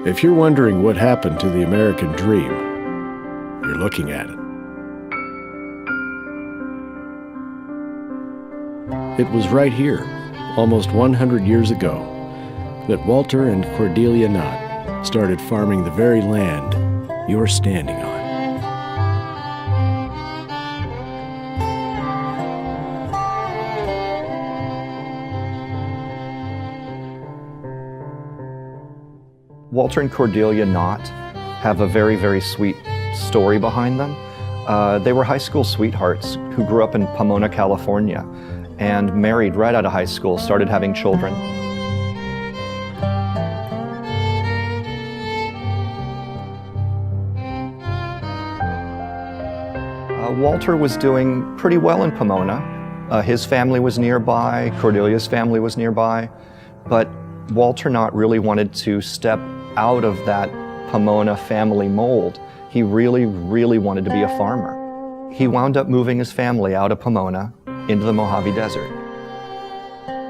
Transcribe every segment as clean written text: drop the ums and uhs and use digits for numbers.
If you're wondering what happened to the American dream, you're looking at it. It was right here, almost 100 years ago, that Walter and Cordelia Knott started farming the very land you're standing on. Walter and Cordelia Knott have a very, very sweet story behind them. They were high school sweethearts who grew up in Pomona, California, and married right out of high school, started having children. Walter was doing pretty well in Pomona. His family was nearby, Cordelia's family was nearby, but Walter Knott really wanted to step out of that Pomona family mold. He really, really wanted to be a farmer. He wound up moving his family out of Pomona into the Mojave Desert.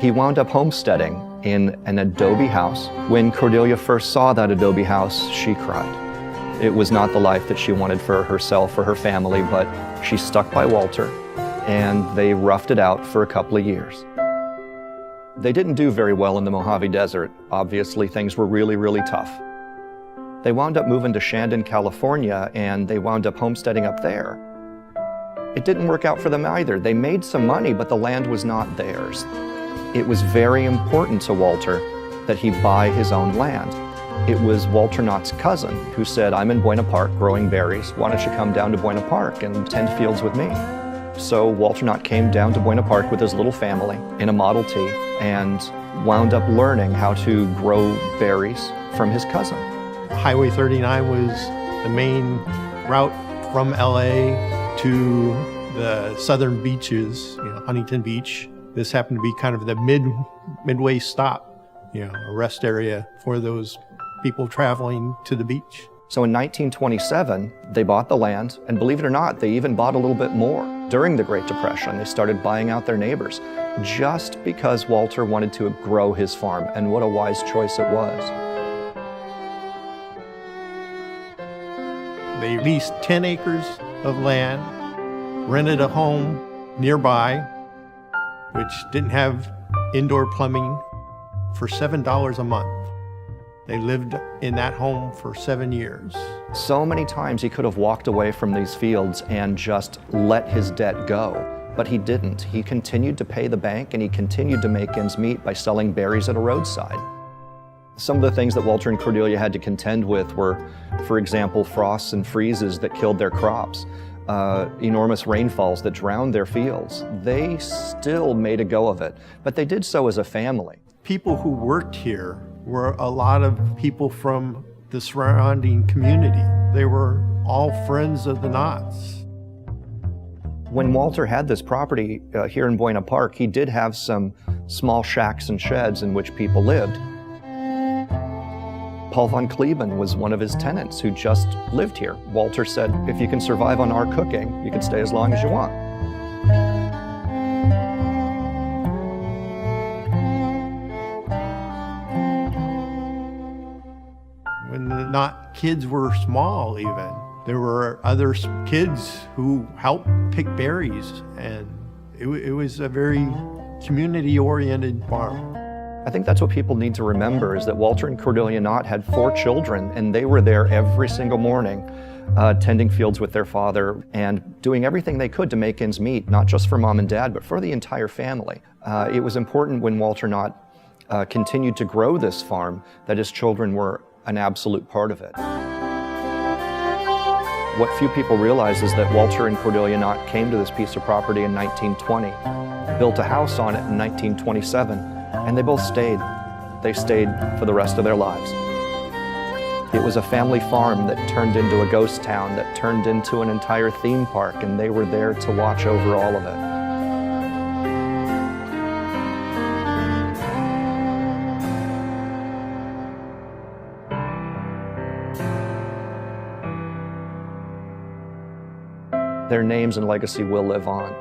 He wound up homesteading in an adobe house. When Cordelia first saw that adobe house, she cried. It was not the life that she wanted for herself or her family, but she stuck by Walter, and they roughed it out for a couple of years. They didn't do very well in the Mojave Desert. Obviously, things were really, really tough. They wound up moving to Shandon, California, and they wound up homesteading up there. It didn't work out for them either. They made some money, but the land was not theirs. It was very important to Walter that he buy his own land. It was Walter Knott's cousin who said, "I'm in Buena Park growing berries. Why don't you come down to Buena Park and tend fields with me?" So Walter Knott came down to Buena Park with his little family in a Model T and wound up learning how to grow berries from his cousin. Highway 39 was the main route from LA to the southern beaches, Huntington Beach. This happened to be kind of the midway stop, a rest area for those people traveling to the beach. So in 1927, they bought the land, and believe it or not, they even bought a little bit more. During the Great Depression, they started buying out their neighbors just because Walter wanted to grow his farm, and what a wise choice it was. They leased 10 acres of land, rented a home nearby, which didn't have indoor plumbing, for $7 a month. They lived in that home for 7 years. So many times he could have walked away from these fields and just let his debt go, but he didn't. He continued to pay the bank, and he continued to make ends meet by selling berries at a roadside. Some of the things that Walter and Cordelia had to contend with were, for example, frosts and freezes that killed their crops, enormous rainfalls that drowned their fields. They still made a go of it, but they did so as a family. People who worked here were a lot of people from the surrounding community. They were all friends of the Knotts. When Walter had this property here in Buena Park, he did have some small shacks and sheds in which people lived. Paul von Kleben was one of his tenants who just lived here. Walter said, "If you can survive on our cooking, you can stay as long as you want." When the Knott kids were small even, there were other kids who helped pick berries, and it was a very community-oriented farm. I think that's what people need to remember, is that Walter and Cordelia Knott had 4 children, and they were there every single morning, tending fields with their father and doing everything they could to make ends meet, not just for mom and dad, but for the entire family. It was important when Walter Knott continued to grow this farm that his children were an absolute part of it. What few people realize is that Walter and Cordelia Knott came to this piece of property in 1920, built a house on it in 1927, and they both stayed. They stayed for the rest of their lives. It was a family farm that turned into a ghost town, that turned into an entire theme park, and they were there to watch over all of it. Their names and legacy will live on.